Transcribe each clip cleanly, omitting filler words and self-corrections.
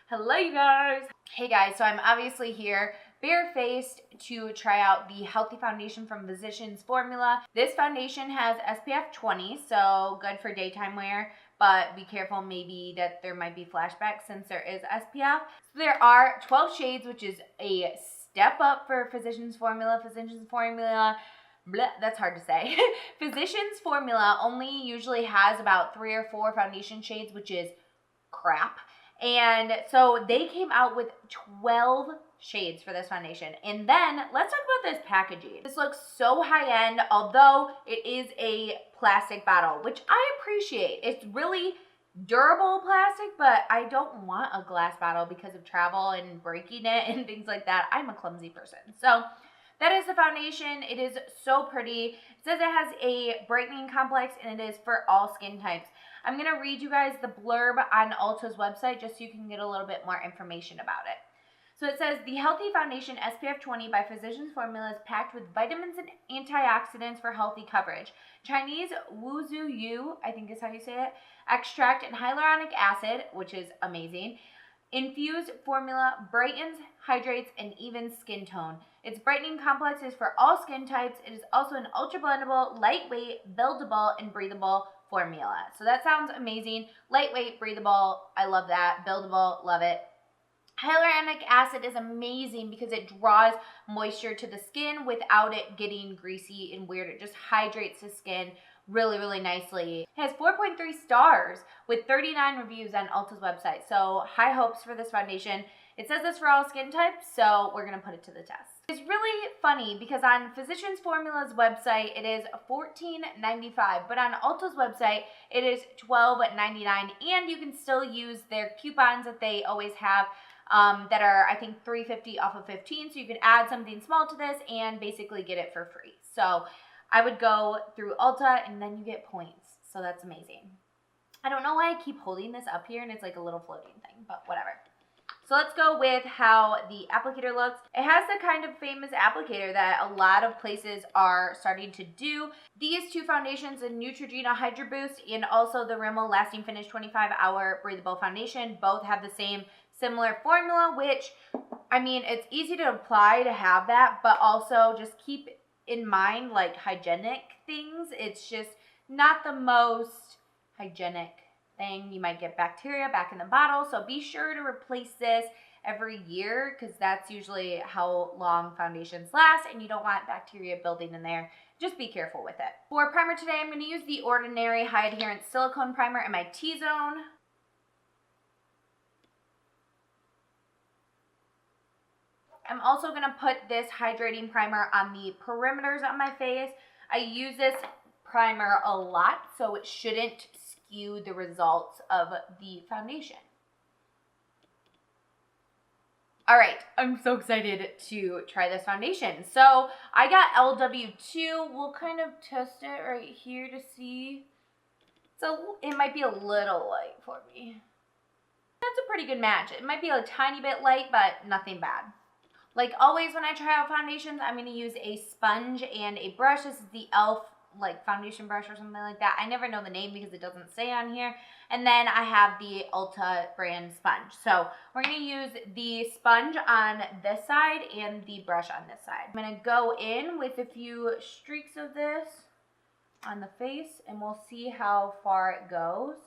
Hello you guys! Hey guys, so I'm obviously here barefaced to try out the Healthy Foundation from Physicians Formula. This foundation has SPF 20, so good for daytime wear, but be careful maybe that there might be flashbacks since there is SPF. So there are 12 shades, which is a step up for Physicians Formula. Bleh, that's hard to say. Physicians Formula only usually has about 3 or 4 foundation shades, which is crap. And so they came out with 12 shades for this foundation. And then let's talk about this packaging. This looks so high end, although it is a plastic bottle, which I appreciate. It's really durable plastic, but I don't want a glass bottle because of travel and breaking it and things like that. I'm a clumsy person. So that is the foundation. It is so pretty. It says it has a brightening complex and it is for all skin types. I'm going to read you guys the blurb on Ulta's website just so you can get a little bit more information about it. So it says, the Healthy Foundation SPF 20 by Physicians Formula is packed with vitamins and antioxidants for healthy coverage. Chinese Wuzu Yu, I think is how you say it, extract and hyaluronic acid, which is amazing. Infused formula brightens, hydrates, and evens skin tone. Its brightening complex is for all skin types. It is also an ultra blendable, lightweight, buildable, and breathable formula. So that sounds amazing. Lightweight, breathable, I love that. Buildable, love it. Hyaluronic acid is amazing because it draws moisture to the skin without it getting greasy and weird. It just hydrates the skin really, really nicely. It has 4.3 stars with 39 reviews on Ulta's website. So high hopes for this foundation. It says this for all skin types, so we're going to put it to the test. It's really funny because on Physicians Formula's website, it is $14.95, but on Ulta's website, it is $12.99, and you can still use their coupons that they always have that are, I think, $3.50 off of 15, so you can add something small to this and basically get it for free. So I would go through Ulta, and then you get points, so that's amazing. I don't know why I keep holding this up here, and it's like a little floating thing, but whatever. So let's go with how the applicator looks. It has the kind of famous applicator that a lot of places are starting to do. These two foundations, the Neutrogena Hydra Boost and also the Rimmel Lasting Finish 25-Hour Breathable Foundation, both have the same similar formula, which, I mean, it's easy to apply to have that, but also just keep in mind, like, hygienic things. It's just not the most hygienic thing. You might get bacteria back in the bottle, so be sure to replace this every year because that's usually how long foundations last, and you don't want bacteria building in there. Just be careful with it. For primer today, I'm going to use the Ordinary High Adherence Silicone Primer in my T-zone. I'm also going to put this hydrating primer on the perimeters of my face. I use this primer a lot, so it shouldn't skew the results of the foundation. All right, I'm so excited to try this foundation. So I got LW2. We'll kind of test it right here to see. So it might be a little light for me. That's a pretty good match. It might be a tiny bit light, but nothing bad. Like always when I try out foundations, I'm going to use a sponge and a brush. This is the e.l.f. like foundation brush or something like that. I never know the name because it doesn't say on here. And then I have the Ulta brand sponge. So we're going to use the sponge on this side and the brush on this side. I'm going to go in with a few streaks of this on the face and we'll see how far it goes.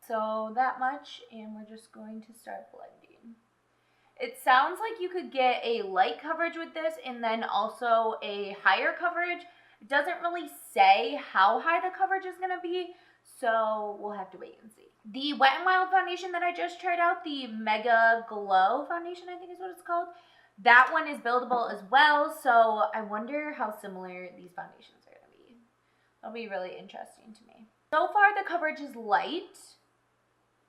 So that much, and we're just going to start blending. It sounds like you could get a light coverage with this and then also a higher coverage. It doesn't really say how high the coverage is going to be, so we'll have to wait and see. The Wet n Wild foundation that I just tried out, the Mega Glow foundation, I think is what it's called, that one is buildable as well, so I wonder how similar these foundations are going to be. That'll be really interesting to me. So far, the coverage is light,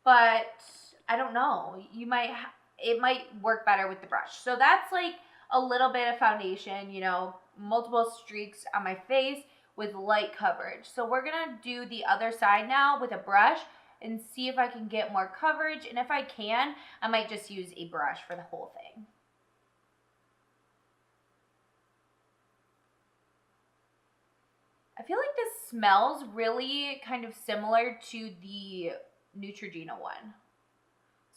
but I don't know. It might work better with the brush. So that's like a little bit of foundation, you know, multiple streaks on my face with light coverage. So we're gonna do the other side now with a brush and see if I can get more coverage. And if I can, I might just use a brush for the whole thing. I feel like this smells really kind of similar to the Neutrogena one.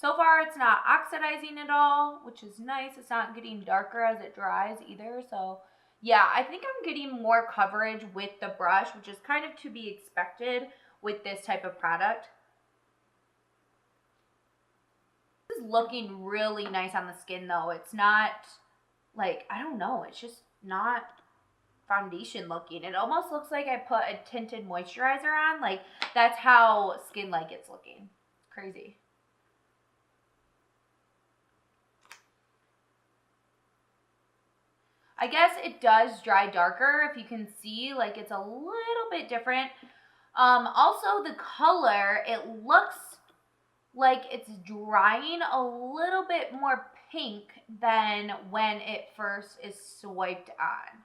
So far, it's not oxidizing at all, which is nice. It's not getting darker as it dries either. So yeah, I think I'm getting more coverage with the brush, which is kind of to be expected with this type of product. This is looking really nice on the skin though. It's not like, I don't know, it's just not foundation looking. It almost looks like I put a tinted moisturizer on. Like, that's how skin-like it's looking. It's crazy. I guess it does dry darker. If you can see, like, it's a little bit different. Also the color, it looks like it's drying a little bit more pink than when it first is swiped on.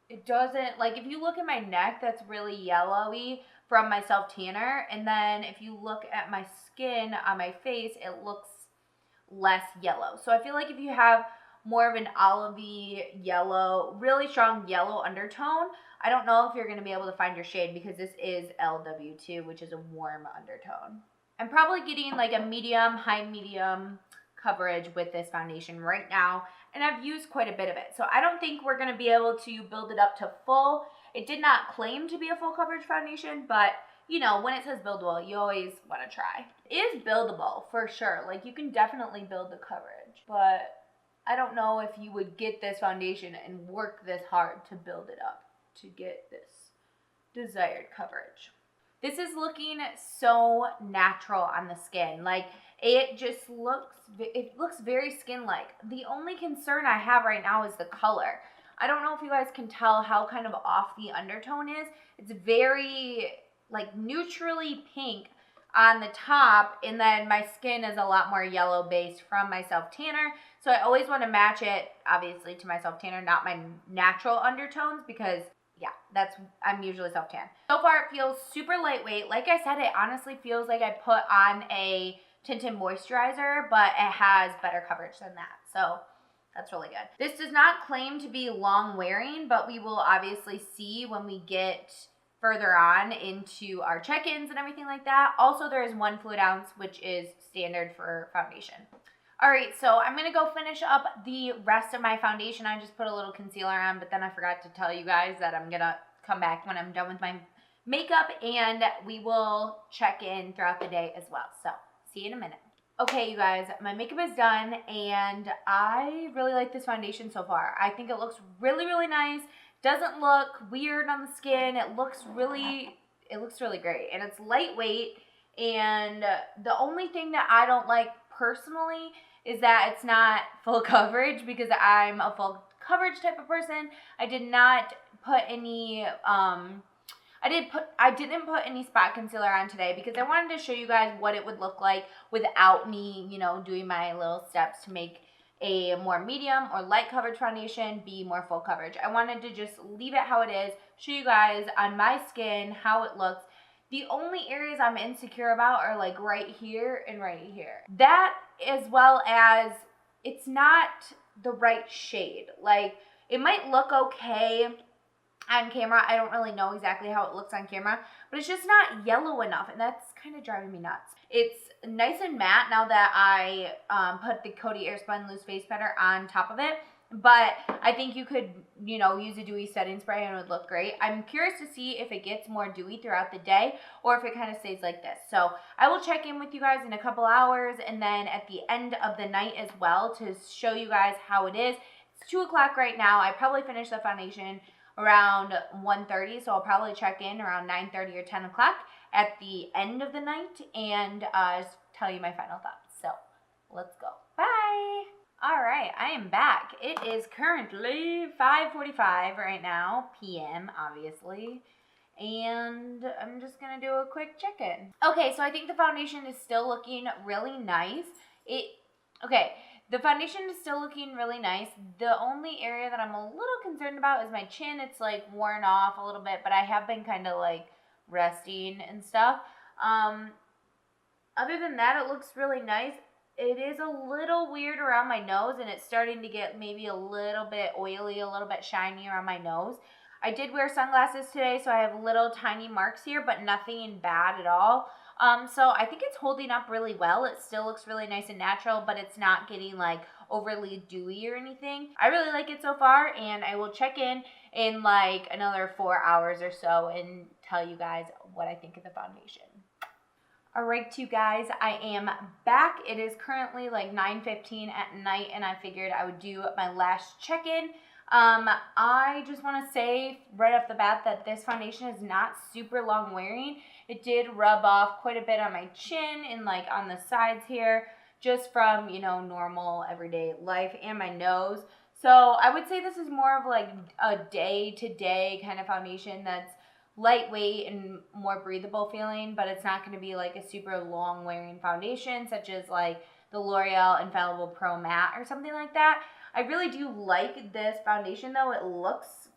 It doesn't, like, if you look at my neck, that's really yellowy from my self-tanner. And then if you look at my skin on my face, it looks less yellow. So I feel like if you have more of an olivey yellow, really strong yellow undertone, I don't know if you're going to be able to find your shade because this is LW2, which is a warm undertone. I'm probably getting like a medium, high medium coverage with this foundation right now, and I've used quite a bit of it. So I don't think we're going to be able to build it up to full. It did not claim to be a full coverage foundation, but you know, when it says buildable, you always want to try. It is buildable for sure. Like, you can definitely build the coverage, but I don't know if you would get this foundation and work this hard to build it up to get this desired coverage. This is looking so natural on the skin. Like, it just looks very skin-like. The only concern I have right now is the color. I don't know if you guys can tell how kind of off the undertone is. It's very like neutrally pink on the top, and then my skin is a lot more yellow based from my self-tanner. So I always want to match it, obviously, to my self-tanner, not my natural undertones, because yeah, I'm usually self-tan. So far, it feels super lightweight. Like I said, it honestly feels like I put on a tinted moisturizer, but it has better coverage than that. So that's really good. This does not claim to be long wearing, but we will obviously see when we get further on into our check-ins and everything like that. Also, there is 1 fluid ounce, which is standard for foundation. All right, so I'm going to go finish up the rest of my foundation. I just put a little concealer on, but then I forgot to tell you guys that I'm going to come back when I'm done with my makeup, and we will check in throughout the day as well. So, see you in a minute. Okay, you guys, my makeup is done, and I really like this foundation so far. I think it looks really, really nice. Doesn't look weird on the skin. It looks really great, and it's lightweight. And the only thing that I don't like personally is that it's not full coverage, because I'm a full coverage type of person. I did not put any I didn't put any spot concealer on today because I wanted to show you guys what it would look like without me, you know, doing my little steps to make a more medium or light coverage foundation be more full coverage. I wanted to just leave it how it is, show you guys on my skin how it looks. The only areas I'm insecure about are like right here and right here. That, as well as it's not the right shade. Like, it might look okay on camera. I don't really know exactly how it looks on camera, but it's just not yellow enough, and that's kind of driving me nuts. It's nice and matte now that I put the Coty Airspun Loose Face Powder on top of it, but I think you could, you know, use a dewy setting spray and it would look great. I'm curious to see if it gets more dewy throughout the day or if it kind of stays like this. So I will check in with you guys in a couple hours, and then at the end of the night as well, to show you guys how it is. It's 2 o'clock right now. I probably finished the foundation around 1:30, so I'll probably check in around 9:30 or 10 o'clock at the end of the night and just tell you my final thoughts. So let's go. Bye. All right, I am back. It is currently 5:45 right now, p.m. obviously, and I'm just gonna do a quick check-in. Okay, so I think the foundation is still looking really nice. The foundation is still looking really nice. The only area that I'm a little concerned about is my chin. It's like worn off a little bit, but I have been kind of like resting and stuff. Other than that, it looks really nice. It is a little weird around my nose, and it's starting to get maybe a little bit oily, a little bit shiny around my nose. I did wear sunglasses today, so I have little tiny marks here, but nothing bad at all. So I think it's holding up really well. It still looks really nice and natural, but it's not getting like overly dewy or anything. I really like it so far, and I will check in like another 4 hours or so and tell you guys what I think of the foundation. Alright, you guys, I am back. It is currently like 9:15 at night, and I figured I would do my last check-in. I just want to say right off the bat that this foundation is not super long wearing. It did rub off quite a bit on my chin and like on the sides here, just from, you know, normal everyday life, and my nose. So I would say this is more of like a day-to-day kind of foundation that's lightweight and more breathable feeling, but it's not going to be like a super long wearing foundation such as like the L'Oreal Infallible Pro Matte or something like that. I really do like this foundation though. It looks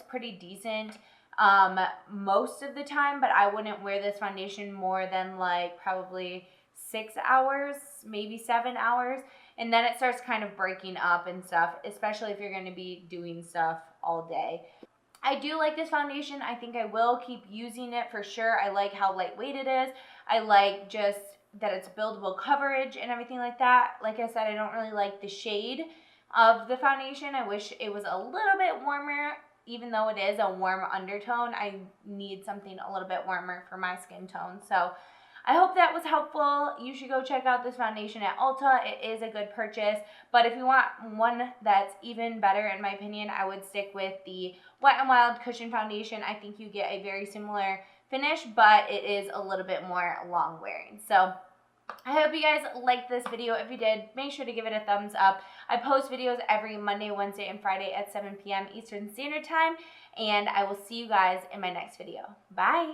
pretty decent most of the time, but I wouldn't wear this foundation more than like probably 6 hours, maybe 7 hours, and then it starts kind of breaking up and stuff, especially if you're going to be doing stuff all day. I do like this foundation. I think I will keep using it for sure. I like how lightweight it is. I like just that it's buildable coverage and everything like that. Like I said, I don't really like the shade of the foundation. I wish it was a little bit warmer. Even though it is a warm undertone, I need something a little bit warmer for my skin tone. So I hope that was helpful. You should go check out this foundation at Ulta. It is a good purchase. But if you want one that's even better, in my opinion, I would stick with the Wet n Wild Cushion Foundation. I think you get a very similar finish, but it is a little bit more long wearing. So I hope you guys liked this video. If you did, make sure to give it a thumbs up. I post videos every Monday, Wednesday, and Friday at 7 p.m. Eastern Standard Time. And I will see you guys in my next video. Bye!